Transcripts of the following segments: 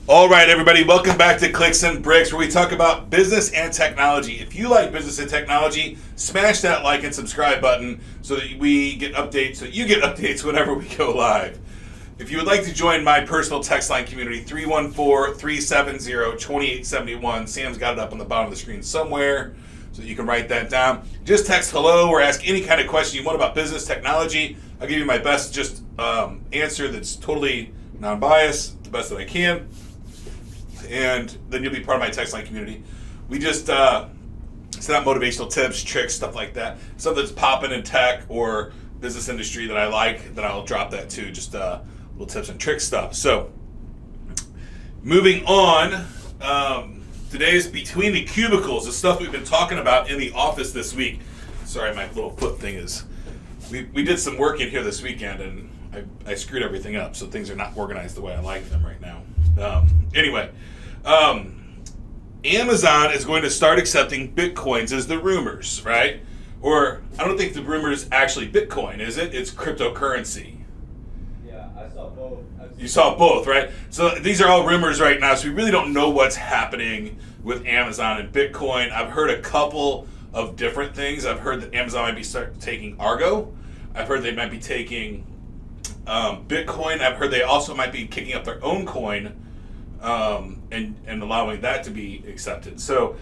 All right, everybody, welcome back to Clicks and Bricks, where we talk about business and technology. If you like business and technology, smash that like and subscribe button so that we get updates, so you get updates whenever we go live. If you would like to join my personal text line community, 314-370-2871. Sam's got it up on the bottom of the screen somewhere, so you can write that down. Just text hello or ask any kind of question you want about business, technology. I'll give you my best answer that's totally non-biased, the best that I can. And then you'll be part of my text line community. We just send out motivational tips, tricks, stuff like that. Something that's popping in tech or business industry that I like, then I'll drop that too. Just little tips and trick stuff. So, moving on, today's Between the Cubicles, the stuff we've been talking about in the office this week. Sorry, my little foot thing is... We did some work in here this weekend, and I screwed everything up, so things are not organized the way I like them right now. Anyway, Amazon is going to start accepting Bitcoins as the rumors, right? Or, I don't think the rumor is actually Bitcoin, is it? It's cryptocurrency. Yeah, I saw both. You saw both, right? So these are all rumors right now, so we really don't know what's happening with Amazon and Bitcoin. I've heard a couple of different things. I've heard that Amazon might be taking Argo. I've heard they might be taking Bitcoin. I've heard they also might be kicking up their own coin and allowing that to be accepted. So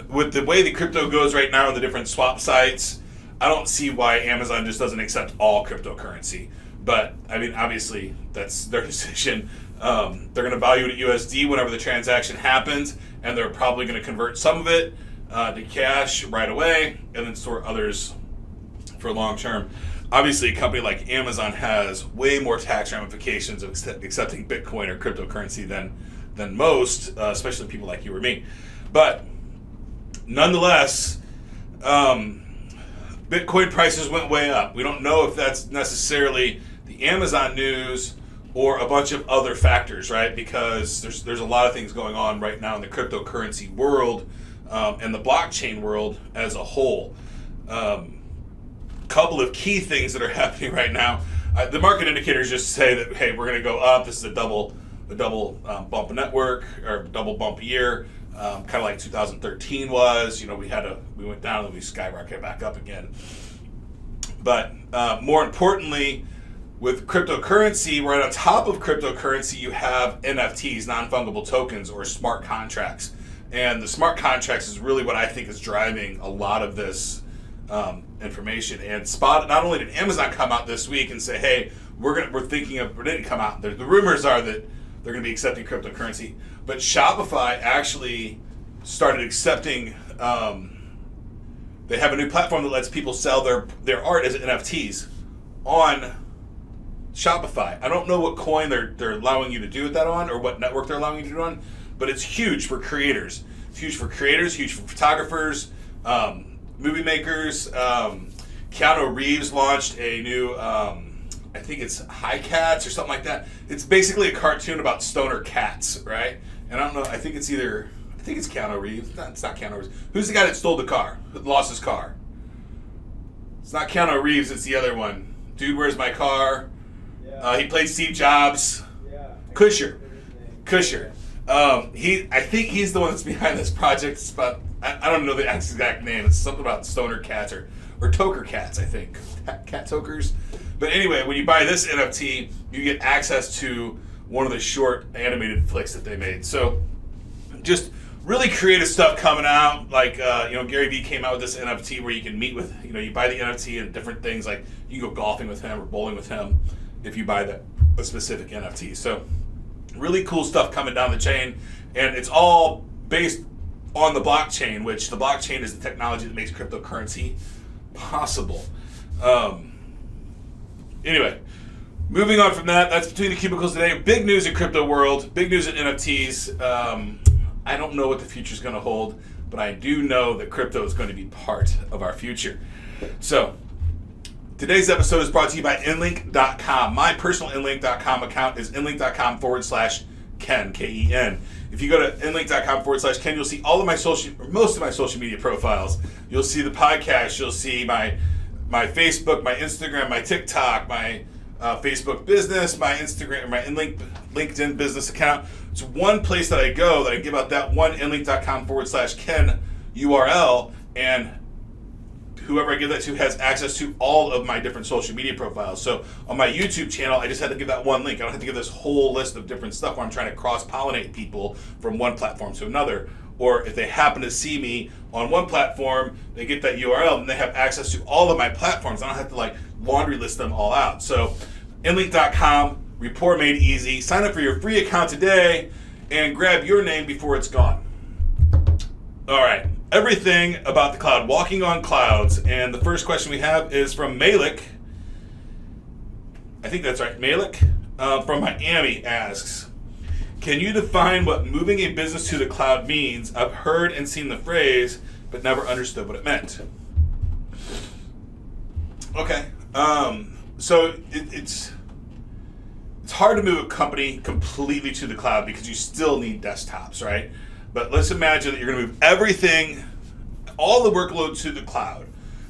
with the way the crypto goes right now on the different swap sites, I don't see why Amazon just doesn't accept all cryptocurrency. But, I mean, obviously, that's their decision. They're going to value it at USD whenever the transaction happens, and they're probably going to convert some of it to cash right away and then store others for long term. Obviously, a company like Amazon has way more tax ramifications of accepting Bitcoin or cryptocurrency than most, especially people like you or me. But nonetheless, Bitcoin prices went way up. We don't know if that's necessarily the Amazon news or a bunch of other factors, right? Because there's a lot of things going on right now in the cryptocurrency world and the blockchain world as a whole. Couple of key things that are happening right now. The market indicators just say that, hey, we're going to go up. This is a double bump network, or double bump year, kind of like 2013 was. You know, we went down and we skyrocketed back up again. But more importantly, with cryptocurrency, right on top of cryptocurrency, you have NFTs, non-fungible tokens, or smart contracts. And the smart contracts is really what I think is driving a lot of this information. And not only did Amazon come out this week and say, hey, didn't come out. The rumors are that they're going to be accepting cryptocurrency, but Shopify actually started accepting. They have a new platform that lets people sell their art as NFTs on Shopify. I don't know what coin they're allowing you to do that on, or what network they're allowing you to do it on, but it's huge for creators. It's huge for creators, huge for photographers, movie makers. Keanu Reeves launched a new, I think it's High Cats or something like that. It's basically a cartoon about stoner cats, right? And I don't know, I think it's Keanu Reeves. No, it's not Keanu Reeves. Who's the guy that stole the car, that lost his car? It's not Keanu Reeves, it's the other one. Dude, where's my car? Yeah. He played Steve Jobs. Yeah. Kusher. I think he's the one that's behind this project. It's about, I don't know the exact name. It's something about stoner cats or toker cats, I think. Cat tokers. But anyway, when you buy this NFT, you get access to one of the short animated flicks that they made. So just really creative stuff coming out. Like, Gary Vee came out with this NFT where you can meet with, you buy the NFT and different things. Like, you can go golfing with him or bowling with him if you buy a specific NFT. So really cool stuff coming down the chain. And it's all based on the blockchain, which the blockchain is the technology that makes cryptocurrency possible. Anyway, moving on from that, that's Between the Cubicles today. Big news in crypto world, big news in NFTs. I don't know what the future is going to hold, but I do know that crypto is going to be part of our future. So, today's episode is brought to you by Inlink.com. My personal Inlink.com account is Inlink.com/Ken, K-E-N. If you go to Inlink.com/Ken, you'll see all of most of my social media profiles. You'll see the podcast. You'll see my Facebook, my Instagram, my TikTok, my Facebook business, my Instagram, my LinkedIn business account. It's one place that I go that I give out that one inlink.com/Ken URL, and whoever I give that to has access to all of my different social media profiles. So on my YouTube channel, I just had to give that one link. I don't have to give this whole list of different stuff where I'm trying to cross-pollinate people from one platform to another. Or if they happen to see me on one platform, they get that URL and they have access to all of my platforms. I don't have to like laundry list them all out. So inlink.com, report made easy. Sign up for your free account today and grab your name before it's gone. All right, everything about the cloud, walking on clouds. And the first question we have is from Malik. I think that's right, Malik from Miami asks, can you define what moving a business to the cloud means? I've heard and seen the phrase, but never understood what it meant. Okay, so it's hard to move a company completely to the cloud because you still need desktops, right? But let's imagine that you're going to move everything, all the workload to the cloud.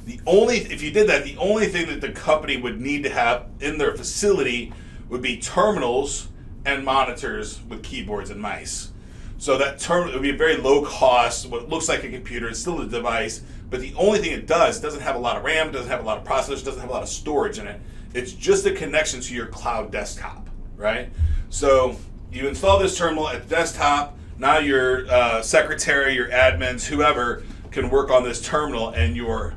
If you did that, the only thing that the company would need to have in their facility would be terminals and monitors with keyboards and mice. So that terminal would be a very low cost, what looks like a computer. It's still a device, but the only thing it doesn't have a lot of RAM, doesn't have a lot of processors, doesn't have a lot of storage in it. It's just a connection to your cloud desktop, right? So you install this terminal at the desktop. Now your secretary, your admins, whoever can work on this terminal, and your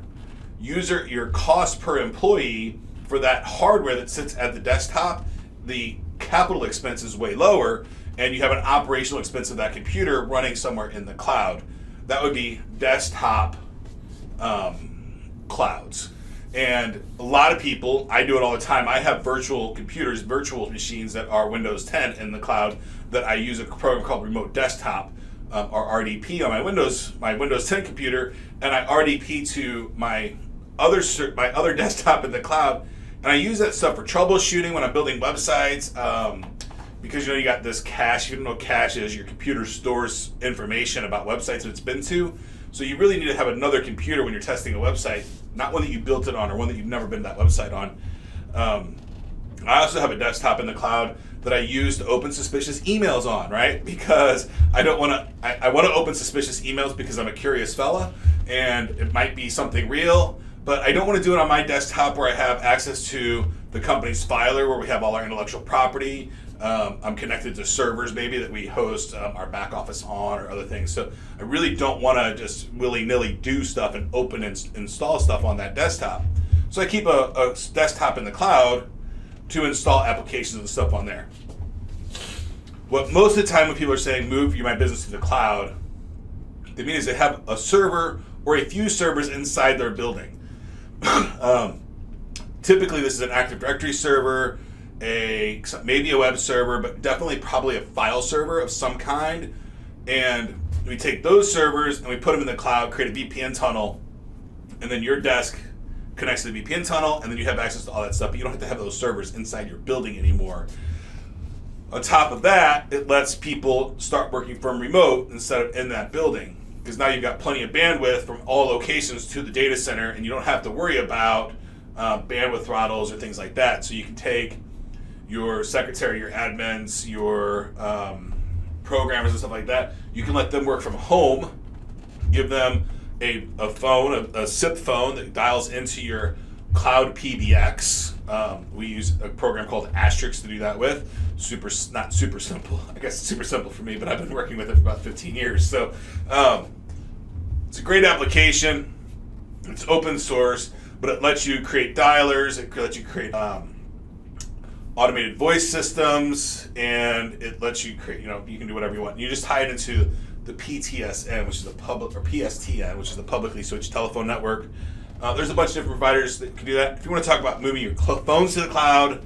cost per employee for that hardware that sits at the desktop, the capital expense is way lower, and you have an operational expense of that computer running somewhere in the cloud. That would be desktop clouds. And a lot of people, I do it all the time, I have virtual computers, virtual machines that are Windows 10 in the cloud that I use a program called Remote Desktop, or RDP, on my Windows 10 computer, and I RDP to my other desktop in the cloud, and I use that stuff for troubleshooting when I'm building websites, because you got this cache. If you don't know what cache is, your computer stores information about websites that it's been to. So you really need to have another computer when you're testing a website, not one that you built it on or one that you've never been to that website on. I also have a desktop in the cloud that I use to open suspicious emails on, right? Because I want to open suspicious emails because I'm a curious fella and it might be something real, but I don't want to do it on my desktop where I have access to the company's filer where we have all our intellectual property. I'm connected to servers maybe that we host our back office on or other things. So I really don't want to just willy-nilly do stuff and open and install stuff on that desktop. So I keep a desktop in the cloud to install applications and stuff on there. What most of the time when people are saying move my business to the cloud, they mean is they have a server or a few servers inside their building. Typically this is an Active Directory server, maybe a web server, but definitely probably a file server of some kind. And we take those servers and we put them in the cloud, create a VPN tunnel, and then your desk connects to the VPN tunnel, and then you have access to all that stuff, but you don't have to have those servers inside your building anymore. On top of that, it lets people start working from remote instead of in that building, because now you've got plenty of bandwidth from all locations to the data center, and you don't have to worry about bandwidth throttles or things like that. So you can take your secretary, your admins, your programmers and stuff like that, you can let them work from home, give them a phone, a SIP phone that dials into your cloud PBX. We use a program called Asterisk to do that with. Not super simple. I guess it's super simple for me, but I've been working with it for about 15 years. So it's a great application. It's open source, but it lets you create dialers. It lets you create automated voice systems, and it lets you create, you can do whatever you want. You just tie it into the PTSN, which is the public, or PSTN, which is the publicly switched telephone network. There's a bunch of different providers that can do that. If you want to talk about moving your phones to the cloud,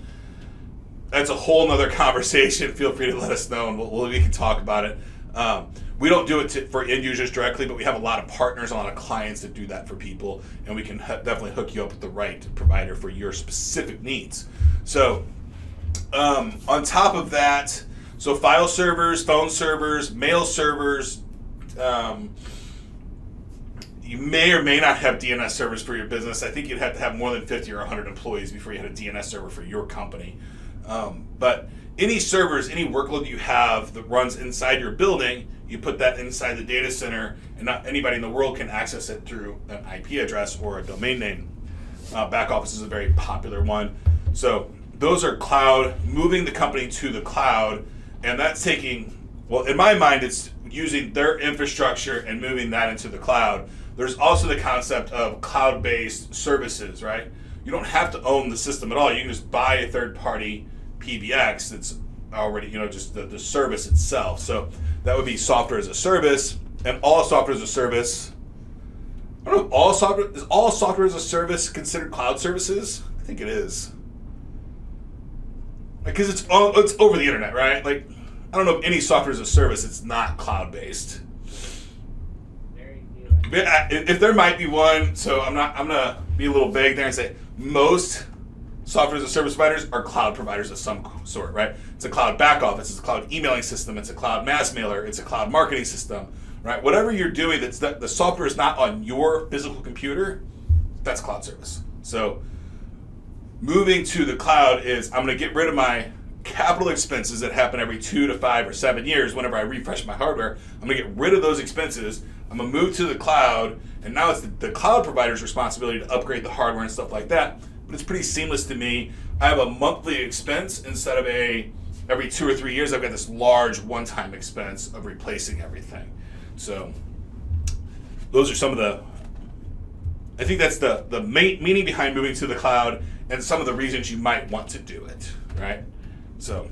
that's a whole nother conversation. Feel free to let us know, and we can talk about it. We don't do it for end users directly, but we have a lot of partners, a lot of clients that do that for people, and we can definitely hook you up with the right provider for your specific needs. So on top of that, so file servers, phone servers, mail servers, you may or may not have DNS servers for your business. I think you'd have to have more than 50 or 100 employees before you had a DNS server for your company. But any servers, any workload that you have that runs inside your building, you put that inside the data center, and not anybody in the world can access it through an IP address or a domain name. Back office is a very popular one. So those are cloud, moving the company to the cloud, and that's taking, well, in my mind, it's using their infrastructure and moving that into the cloud. There's also the concept of cloud-based services, right? You don't have to own the system at all. You can just buy a third-party PBX that's already, just the service itself. So that would be software as a service, and all software as a service. I don't know if all software as a service considered cloud services? I think it is. Because it's over the internet, right? Like, I don't know of any software as a service that's not cloud-based. If there might be one, so I'm gonna be a little vague there and say most software as a service providers are cloud providers of some sort, right? It's a cloud back office, it's a cloud emailing system, it's a cloud mass mailer, it's a cloud marketing system, right? Whatever you're doing the software is not on your physical computer, that's cloud service. So moving to the cloud is I'm gonna get rid of my capital expenses that happen every 2 to 5 or 7 years whenever I refresh my hardware. I'm gonna get rid of those expenses. I'm gonna move to the cloud, and now it's the cloud provider's responsibility to upgrade the hardware and stuff like that. But it's pretty seamless to me. I have a monthly expense instead of every 2 or 3 years. I've got this large one-time expense of replacing everything. So those are some of I think that's the main meaning behind moving to the cloud and some of the reasons you might want to do it, right? So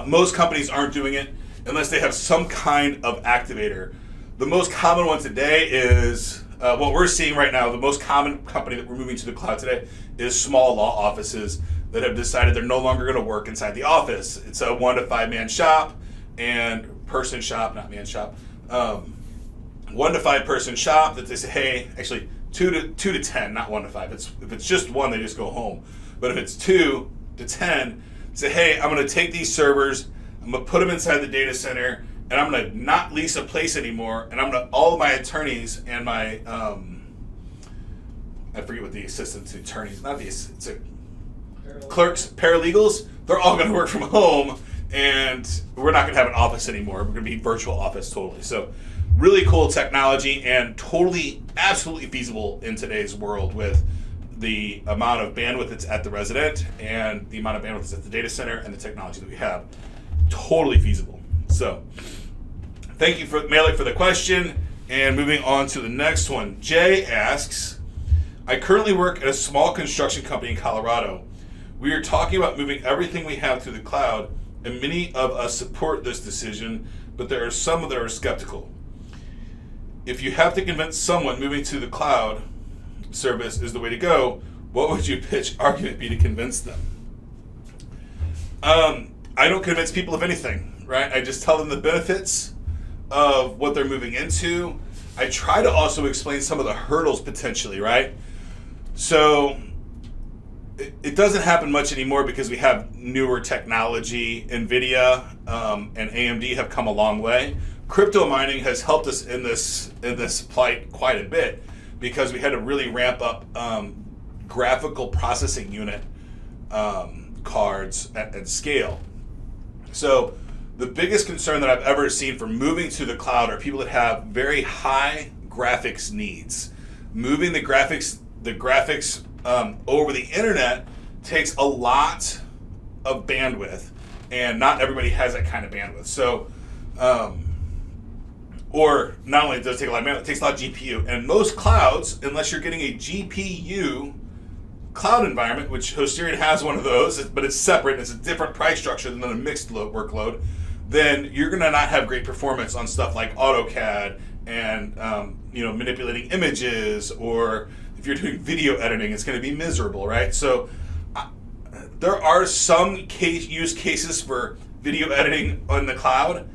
most companies aren't doing it unless they have some kind of activator. The most common one today is what we're seeing right now. The most common company that we're moving to the cloud today is small law offices that have decided they're no longer going to work inside the office. It's a 1 to 5 man shop and person shop, not man shop. 1 to 5 person shop that they say, hey, actually 2 to 10, not 1 to 5. If it's just 1, they just go home. But if it's 2 to 10, say, hey, I'm going to take these servers, I'm going to put them inside the data center, and I'm going to not lease a place anymore, and I'm going to, all of my attorneys and my, I forget what the assistant attorneys, not the, it's a clerks, paralegals, they're all going to work from home, and we're not going to have an office anymore. We're going to be virtual office totally. So really cool technology and totally, absolutely feasible in today's world with the amount of bandwidth that's at the resident and the amount of bandwidth that's at the data center and the technology that we have. Totally feasible. So thank you, Malik, for the question. And moving on to the next one. Jay asks, I currently work at a small construction company in Colorado. We are talking about moving everything we have to the cloud, and many of us support this decision, but there are some that are skeptical. If you have to convince someone moving to the cloud service is the way to go, what would your pitch argument be to convince them? I don't convince people of anything, right? I just tell them the benefits of what they're moving into. I try to also explain some of the hurdles potentially, right? So it doesn't happen much anymore because we have newer technology. NVIDIA and AMD have come a long way. Crypto mining has helped us in this plight quite a bit because we had to really ramp up graphical processing unit cards at scale. So the biggest concern that I've ever seen for moving to the cloud are people that have very high graphics needs. Moving the graphics over the internet takes a lot of bandwidth, and not everybody has that kind of bandwidth. So, or not only does it take a lot of bandwidth, it takes a lot of GPU. And most clouds, unless you're getting a GPU cloud environment, which Hosterian has one of those, but it's separate, it's a different price structure than a mixed workload, then you're going to not have great performance on stuff like AutoCAD and manipulating images, or if you're doing video editing, it's going to be miserable, right? So there are some use cases for video editing on the cloud,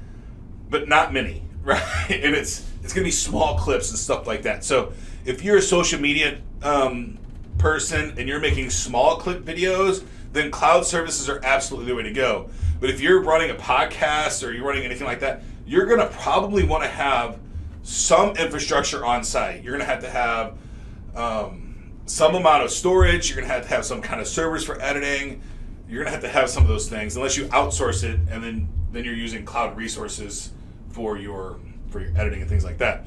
but not many, right? And it's going to be small clips and stuff like that. So if you're a social media person and you're making small clip videos, then cloud services are absolutely the way to go. But if you're running a podcast or you're running anything like that, you're going to probably want to have some infrastructure on site. You're going to have some amount of storage. You're going to have some kind of servers for editing. You're going to have some of those things, unless you outsource it, and then you're using cloud resources for your editing and things like that.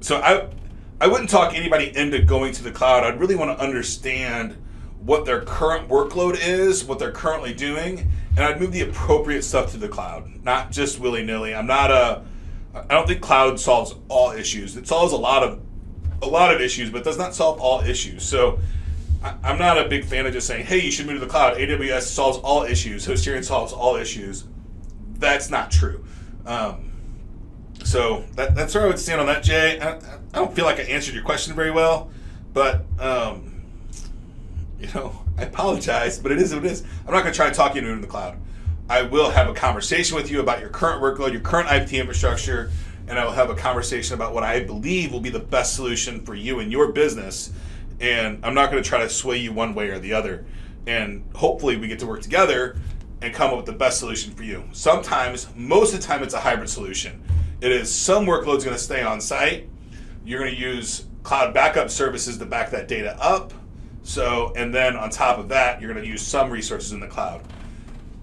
So I wouldn't talk anybody into going to the cloud. I'd really want to understand what their current workload is, what they're currently doing, and I'd move the appropriate stuff to the cloud, not just willy-nilly. I don't think cloud solves all issues. It solves a lot of issues, but does not solve all issues. So I'm not a big fan of just saying, hey, you should move to the cloud. AWS solves all issues. Hosterian solves all issues. That's not true. So that's where I would stand on that, Jay. I don't feel like I answered your question very well, but I apologize, but it is what it is. I'm not going to try and talk you into the cloud. I will have a conversation with you about your current workload, your current IT infrastructure, and I will have a conversation about what I believe will be the best solution for you and your business. And I'm not going to try to sway you one way or the other. And hopefully we get to work together and come up with the best solution for you. Sometimes, most of the time, it's a hybrid solution. It is some workload's going to stay on site. You're going to use cloud backup services to back that data up. And then on top of that, you're going to use some resources in the cloud.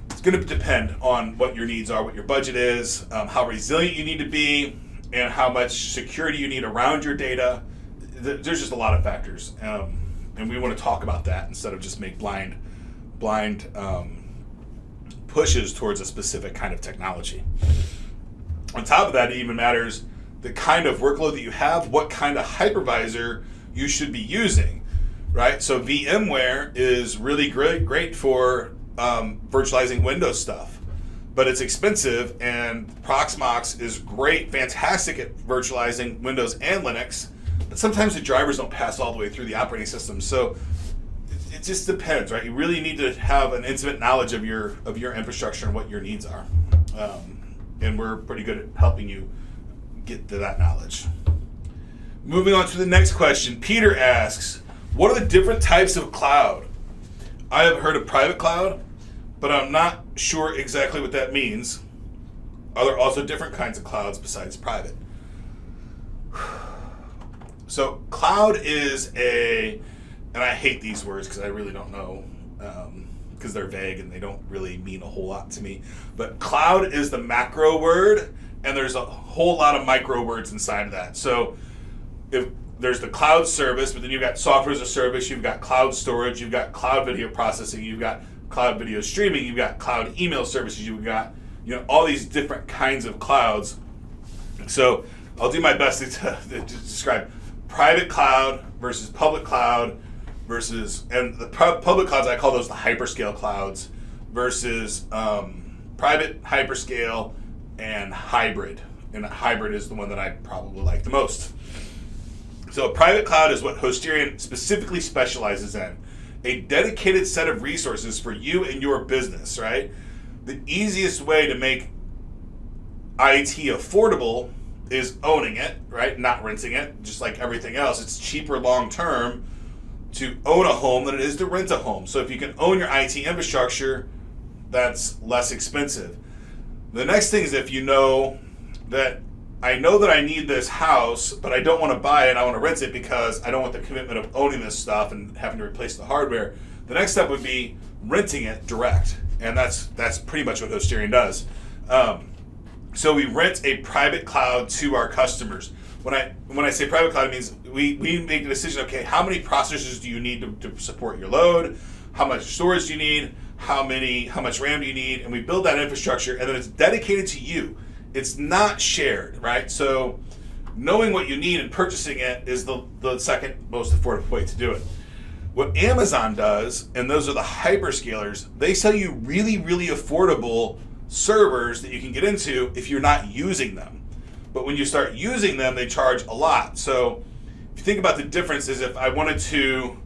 It's going to depend on what your needs are, what your budget is, how resilient you need to be, and how much security you need around your data. There's just a lot of factors, and we want to talk about that instead of just make blind pushes towards a specific kind of technology. On top of that, it even matters the kind of workload that you have, what kind of hypervisor you should be using, right? So VMware is really great for virtualizing Windows stuff, but it's expensive, and Proxmox is great, fantastic at virtualizing Windows and Linux, but sometimes the drivers don't pass all the way through the operating system. So it just depends, right? You really need to have an intimate knowledge of your infrastructure and what your needs are. And we're pretty good at helping you get to that knowledge. Moving on to the next question. Peter asks, what are the different types of cloud? I have heard of private cloud, but I'm not sure exactly what that means. Are there also different kinds of clouds besides private? So cloud is and I hate these words because I really don't know, because they're vague and they don't really mean a whole lot to me. But cloud is the macro word, and there's a whole lot of micro words inside of that. So if there's the cloud service, but then you've got software as a service, you've got cloud storage, you've got cloud video processing, you've got cloud video streaming, you've got cloud email services, you've got all these different kinds of clouds. So I'll do my best to describe private cloud versus public cloud versus, and the public clouds, I call those the hyperscale clouds, versus private, hyperscale, and hybrid. And hybrid is the one that I probably like the most. So a private cloud is what Hosterian specifically specializes in. A dedicated set of resources for you and your business, right? The easiest way to make IT affordable is owning it, right? Not renting it, just like everything else. It's cheaper long term to own a home than it is to rent a home. So if you can own your IT infrastructure, that's less expensive. The next thing is if you know that I know that I need this house, but I don't want to buy it, I want to rent it because I don't want the commitment of owning this stuff and having to replace the hardware. The next step would be renting it direct, and that's pretty much what Hosterian does. So we rent a private cloud to our customers. When I say private cloud, it means we make the decision, okay, how many processors do you need to support your load? How much storage do you need? How much RAM do you need? And we build that infrastructure, and then it's dedicated to you. It's not shared, right? So knowing what you need and purchasing it is the second most affordable way to do it. What Amazon does, and those are the hyperscalers, they sell you really, really affordable servers that you can get into if you're not using them. But when you start using them, they charge a lot. So if you think about the difference is if I wanted to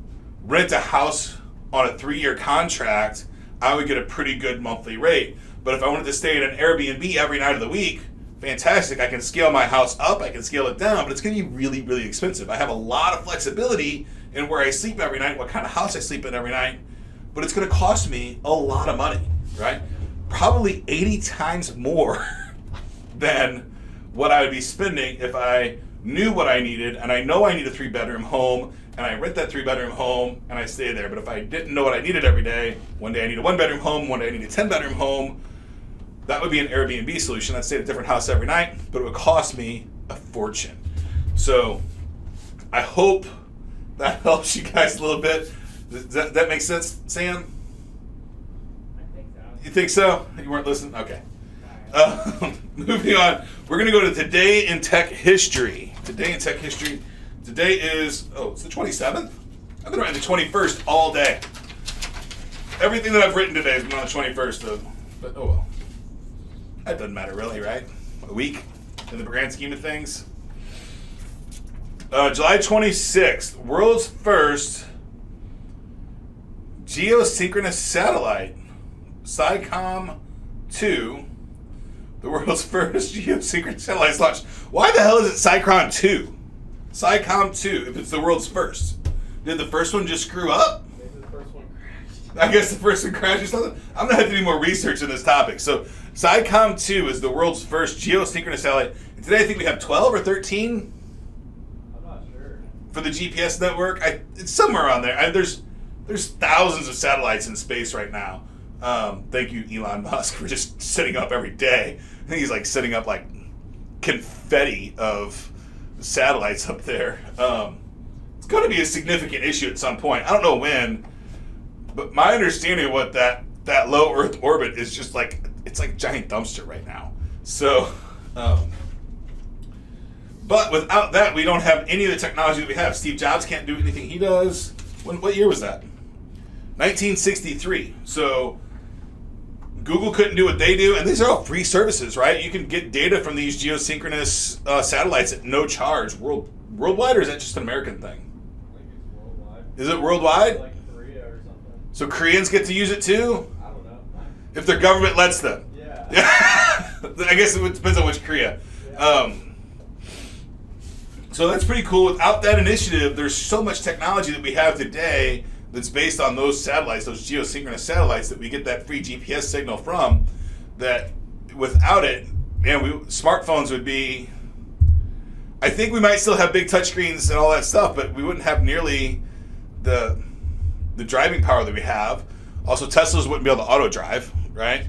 rent a house on a 3-year contract, I would get a pretty good monthly rate. But if I wanted to stay at an Airbnb every night of the week, fantastic. I can scale my house up, I can scale it down, but it's going to be really, really expensive. I have a lot of flexibility in where I sleep every night, what kind of house I sleep in every night, but it's going to cost me a lot of money, right? Probably 80 times more than what I would be spending if I knew what I needed, and I know I need a 3-bedroom home, and I rent that 3-bedroom home, and I stay there. But if I didn't know what I needed every day, one day I need a 1-bedroom home, one day I need a 10-bedroom home, that would be an Airbnb solution. I'd stay at a different house every night, but it would cost me a fortune. So I hope that helps you guys a little bit. Does that make sense, Sam? I think so. You think so? You weren't listening? Okay. Moving on. We're going to go to Today in Tech History. Today in Tech History. Today is, it's the 27th? I've been writing the 21st all day. Everything that I've written today has been on the 21st, though. But, oh well. That doesn't matter really, right? A week in the grand scheme of things. July 26th, world's first geosynchronous satellite, SciComm-2, the world's first geosynchronous satellite is launched. Why the hell is it SciComm-2? SciComm-2, if it's the world's first. Did the first one just screw up? Maybe the first one crashed. I guess the first one crashed or something. I'm going to have to do more research on this topic. So SciComm-2 is the world's first geosynchronous satellite. And today I think we have 12 or 13 I'm not sure. for the GPS network. It's somewhere around there. There's thousands of satellites in space right now. Thank you, Elon Musk, for just setting up every day. I think he's like setting up like confetti of satellites up there. It's going to be a significant issue at some point. I don't know when, but my understanding of what that low Earth orbit is just like, it's like a giant dumpster right now. So, but without that, we don't have any of the technology that we have. Steve Jobs can't do anything he does. What year was that? 1963. So Google couldn't do what they do, and these are all free services, right? You can get data from these geosynchronous satellites at no charge. Worldwide, or is that just an American thing? I think it's worldwide. Is it worldwide? Like Korea or something. So Koreans get to use it too? I don't know. If their government lets them. Yeah. I guess it depends on which Korea. Yeah. So that's pretty cool. Without that initiative, there's so much technology that we have today that's based on those satellites, those geosynchronous satellites that we get that free GPS signal from, that without it, man, smartphones would be, I think we might still have big touchscreens and all that stuff, but we wouldn't have nearly the driving power that we have. Also, Teslas wouldn't be able to auto drive, right?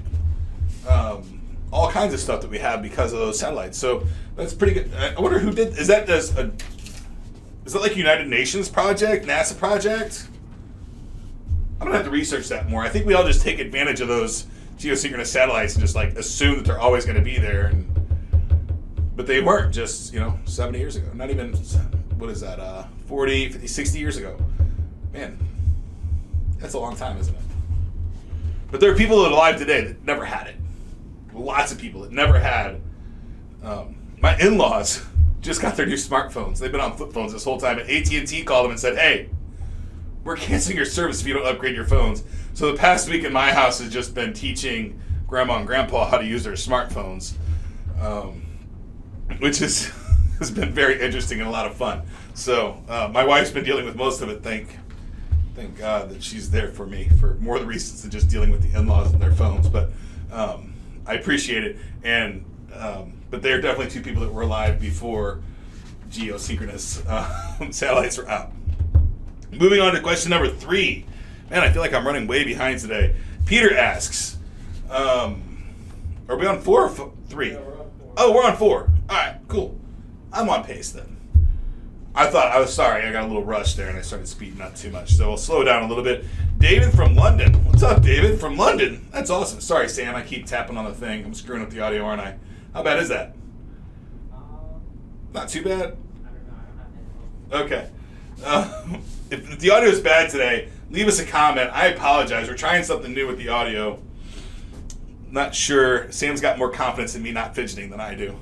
All kinds of stuff that we have because of those satellites. So that's pretty good. I wonder who did. Is that like United Nations project, NASA project? I'm gonna have to research that more. I think we all just take advantage of those geosynchronous satellites and just like assume that they're always going to be there, but they weren't just 70 years ago. Not even, what is that? 40, 50, 60 years ago. Man, that's a long time, isn't it? But there are people that are alive today that never had it. Lots of people that never had. My in-laws just got their new smartphones. They've been on flip phones this whole time, and AT&T called them and said, "Hey, we're canceling your service if you don't upgrade your phones." So the past week in my house has just been teaching Grandma and Grandpa how to use their smartphones, which has been very interesting and a lot of fun. So my wife's been dealing with most of it. Thank God that she's there for me for more of the reasons than just dealing with the in-laws and their phones. But I appreciate it. And but they're definitely two people that were alive before geosynchronous satellites were out. Moving on to question number 3. Man, I feel like I'm running way behind today. Peter asks, are we on 4 or 3? Yeah, we're on 4. Oh, we're on 4. All right, cool. I'm on pace then. I was sorry, I got a little rushed there and I started speeding up too much. So we'll slow down a little bit. David from London. What's up, David from London? That's awesome. Sorry, Sam, I keep tapping on the thing. I'm screwing up the audio, aren't I? How bad is that? Not too bad? I don't know. I don't have headphones. Okay. If the audio is bad today, leave us a comment. I apologize. We're trying something new with the audio. Not sure. Sam's got more confidence in me not fidgeting than I do.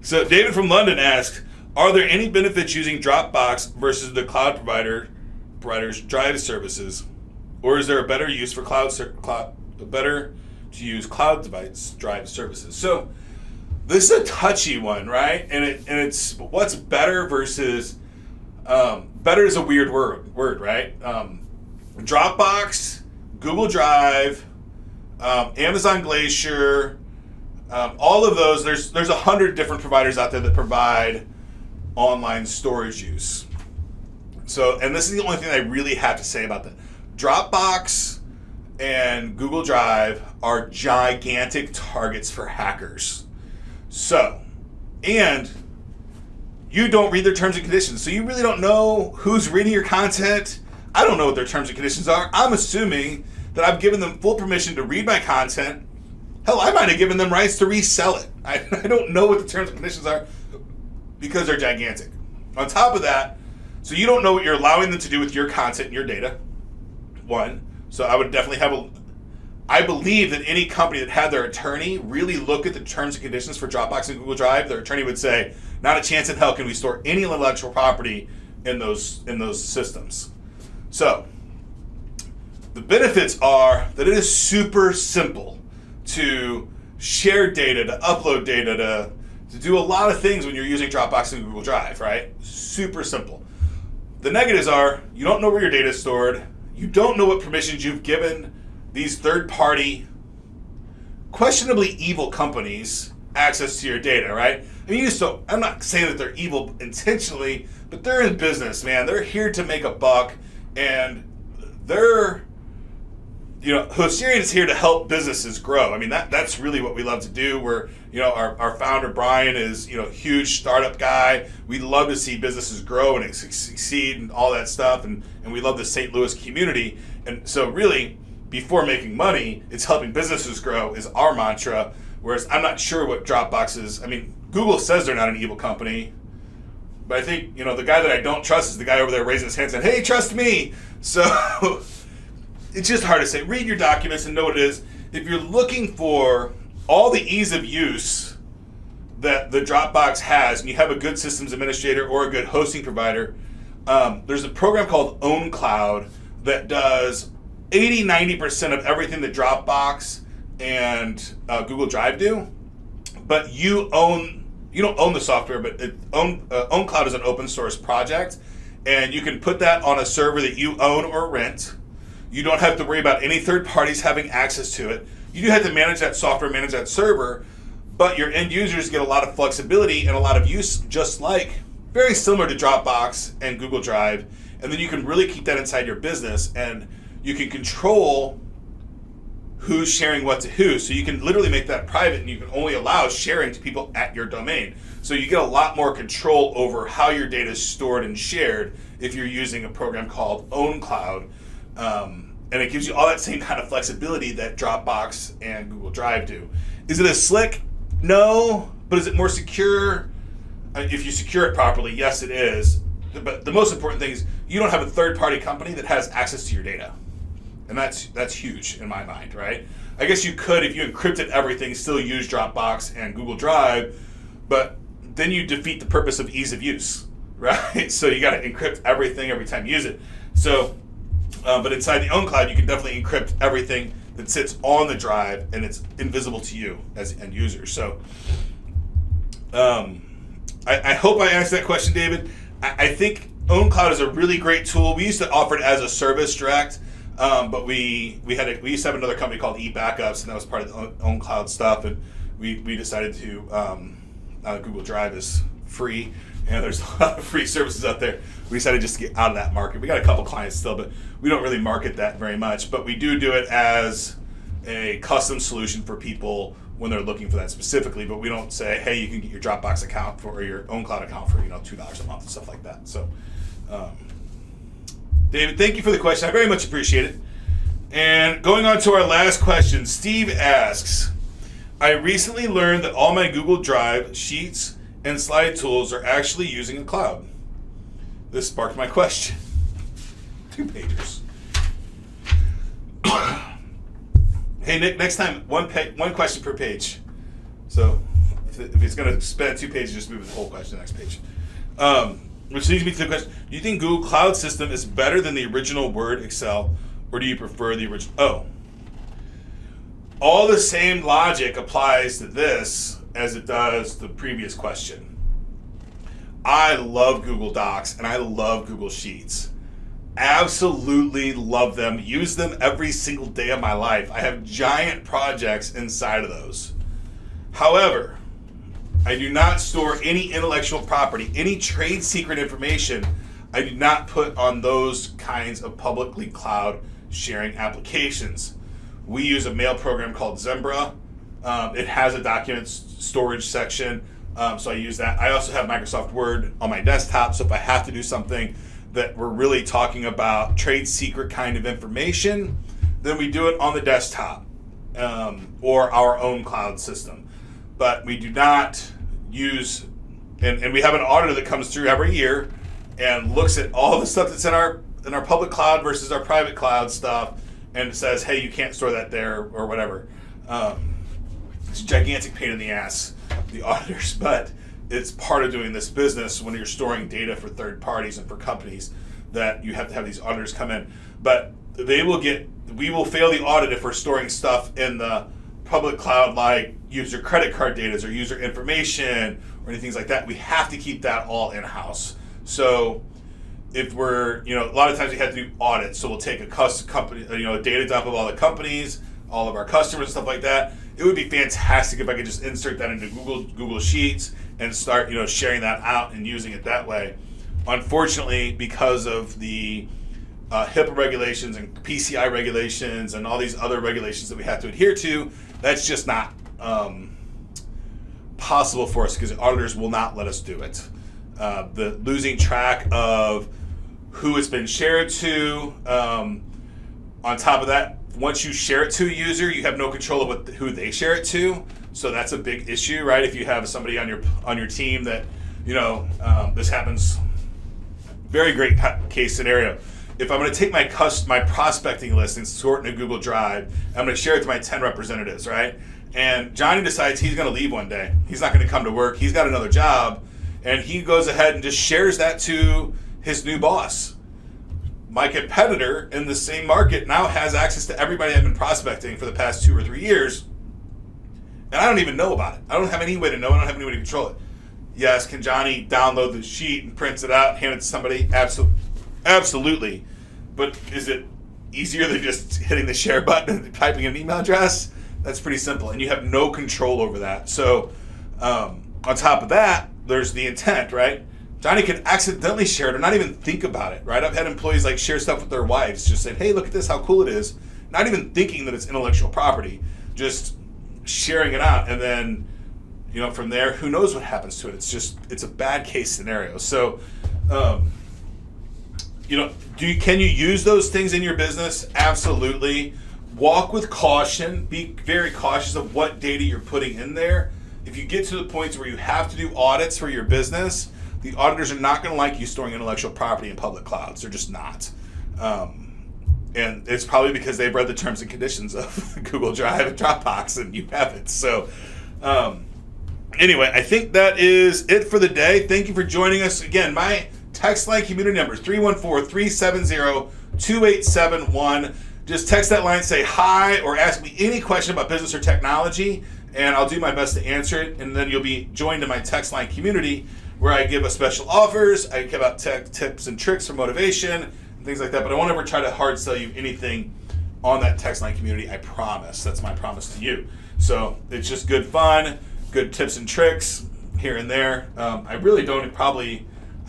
So David from London asks, are there any benefits using Dropbox versus the cloud providers' drive services? Or is there a better use for better to use cloud device drive services? So this is a touchy one, right? And it's what's better versus better is a weird word, right? Dropbox, Google Drive, Amazon Glacier, All of those, there's 100 different providers out there that provide online storage use. So, and this is the only thing I really have to say about that. Dropbox and Google Drive are gigantic targets for hackers. So, and you don't read their terms and conditions, so you really don't know who's reading your content. I don't know what their terms and conditions are. I'm assuming that I've given them full permission to read my content. Hell, I might have given them rights to resell it. I don't know what the terms and conditions are because they're gigantic. On top of that, so you don't know what you're allowing them to do with your content and your data, one. So I would definitely I believe that any company that had their attorney really look at the terms and conditions for Dropbox and Google Drive, their attorney would say, not a chance in hell can we store any intellectual property in those systems. So the benefits are that it is super simple to share data, to upload data, to do a lot of things when you're using Dropbox and Google Drive, right? Super simple. The negatives are you don't know where your data is stored. You don't know what permissions you've given these third-party, questionably evil companies access to your data, right? I mean, I'm not saying that they're evil intentionally, but they're in business, man. They're here to make a buck, and Hosterian is here to help businesses grow. I mean, that's really what we love to do. We're, our founder, Brian, is, huge startup guy. We love to see businesses grow and succeed and all that stuff. And we love the St. Louis community. And so really, before making money, it's helping businesses grow is our mantra. Whereas I'm not sure what Dropbox is. I mean, Google says they're not an evil company. But I think, the guy that I don't trust is the guy over there raising his hand saying, hey, trust me. So it's just hard to say. Read your documents and know what it is. If you're looking for all the ease of use that the Dropbox has, and you have a good systems administrator or a good hosting provider, there's a program called OwnCloud that does 80-90% of everything that Dropbox and Google Drive do. But you don't own the software, but OwnCloud is an open source project, and you can put that on a server that you own or rent. You don't have to worry about any third parties having access to it. You do have to manage that software, manage that server, but your end users get a lot of flexibility and a lot of use, just like very similar to Dropbox and Google Drive. And then you can really keep that inside your business, and you can control who's sharing what to who. So you can literally make that private, and you can only allow sharing to people at your domain. So you get a lot more control over how your data is stored and shared if you're using a program called OwnCloud. And it gives you all that same kind of flexibility that Dropbox and Google Drive do. Is it as slick? No. But is it more secure? If you secure it properly, yes, it is. But the most important thing is you don't have a third-party company that has access to your data. And that's huge in my mind, right? I guess you could, if you encrypted everything, still use Dropbox and Google Drive, but then you defeat the purpose of ease of use, right? So you got to encrypt everything every time you use it. So, but inside the OwnCloud, you can definitely encrypt everything that sits on the drive, and it's invisible to you as an end user. So, I hope I answered that question, David. I think OwnCloud is a really great tool. We used to offer it as a service direct. But we used to have another company called eBackups, and that was part of the OwnCloud stuff. And we decided to Google Drive is free, and there's a lot of free services out there. We decided just to get out of that market. We got a couple clients still, but we don't really market that very much. But we do it as a custom solution for people when they're looking for that specifically. But we don't say, hey, you can get your Dropbox account or your OwnCloud account for $2 a month and stuff like that. So. David, thank you for the question. I very much appreciate it. And going on to our last question, Steve asks, I recently learned that all my Google Drive sheets and slide tools are actually using a cloud. This sparked my question. 2 pagers. Hey, Nick, next time, one question per page. So if it's going to spend 2 pages, just move the whole question to the next page. Which leads me to the question, do you think Google Cloud System is better than the original Word, Excel, or do you prefer the original? Oh. All the same logic applies to this as it does the previous question. I love Google Docs and I love Google Sheets. Absolutely love them. Use them every single day of my life. I have giant projects inside of those. However, I do not store any intellectual property, any trade secret information. I do not put on those kinds of publicly cloud sharing applications. We use a mail program called Zembra. It has a document storage section, so I use that. I also have Microsoft Word on my desktop, so if I have to do something that we're really talking about trade secret kind of information, then we do it on the desktop or our own cloud system. But we do not use, and we have an auditor that comes through every year and looks at all the stuff that's in our public cloud versus our private cloud stuff, and says, hey, you can't store that there or whatever. It's a gigantic pain in the ass, the auditors, but it's part of doing this business when you're storing data for third parties and for companies that you have to have these auditors come in. But we will fail the audit if we're storing stuff in the public cloud like user credit card data or user information or anything like that. We have to keep that all in-house. So if we're, a lot of times we have to do audits. So we'll take a company, a data dump of all the companies, all of our customers and stuff like that. It would be fantastic if I could just insert that into Google Sheets and start, sharing that out and using it that way. Unfortunately, because of the HIPAA regulations and PCI regulations and all these other regulations that we have to adhere to, that's just not possible for us because auditors will not let us do it. The losing track of who it's been shared to. On top of that, once you share it to a user, you have no control of who they share it to. So that's a big issue, right? If you have somebody on your team that, this happens. Very great case scenario. If I'm going to take my prospecting list and sort in a Google Drive, I'm going to share it to my 10 representatives, right? And Johnny decides he's going to leave one day. He's not going to come to work. He's got another job. And he goes ahead and just shares that to his new boss. My competitor in the same market now has access to everybody I've been prospecting for the past 2 or 3 years. And I don't even know about it. I don't have any way to know. I don't have any way to control it. Yes, can Johnny download the sheet and print it out and hand it to somebody? Absolutely. But is it easier than just hitting the share button and typing an email address? That's pretty simple. And you have no control over that. So on top of that, there's the intent, right? Johnny could accidentally share it or not even think about it, right? I've had employees share stuff with their wives, just saying, hey, look at this, how cool it is. Not even thinking that it's intellectual property, just sharing it out. And then, from there, who knows what happens to it? It's a bad case scenario. So, can you use those things in your business? Absolutely. Walk with caution. Be very cautious of what data you're putting in there. If you get to the points where you have to do audits for your business, the auditors are not going to like you storing intellectual property in public clouds. They're just not. And it's probably because they've read the terms and conditions of Google Drive and Dropbox, and you haven't. So anyway, I think that is it for the day. Thank you for joining us. Again, my text line community number is 314-370-2871. Just text that line, say hi, or ask me any question about business or technology, and I'll do my best to answer it. And then you'll be joined in my text line community where I give us special offers, I give out tips and tricks for motivation, and things like that. But I won't ever try to hard sell you anything on that text line community, I promise. That's my promise to you. So it's just good fun, good tips and tricks here and there. I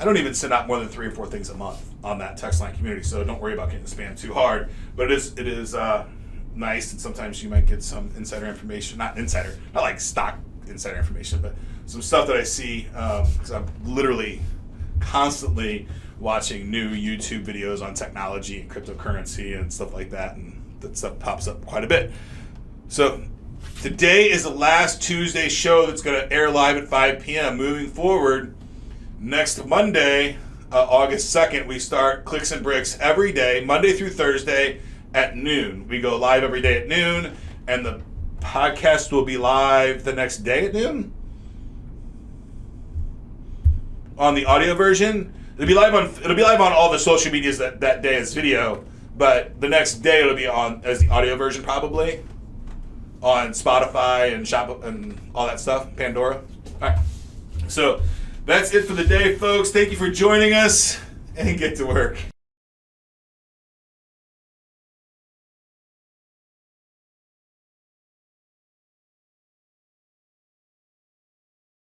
don't even send out more than 3 or 4 things a month on that text line community, so don't worry about getting the spam too hard. But it is nice, and sometimes you might get some insider information, not like stock insider information, but some stuff that I see, because I'm literally constantly watching new YouTube videos on technology and cryptocurrency and stuff like that, and that stuff pops up quite a bit. So today is the last Tuesday show that's going to air live at 5 p.m. Moving forward, next Monday, August 2nd, we start Clicks and Bricks every day, Monday through Thursday at noon. We go live every day at noon, and the podcast will be live the next day at noon on the audio version. It'll be live on all the social medias that day as video, but the next day it'll be on as the audio version, probably on Spotify and Shop and all that stuff, Pandora. All right. So that's it for the day, folks. Thank you for joining us, and get to work.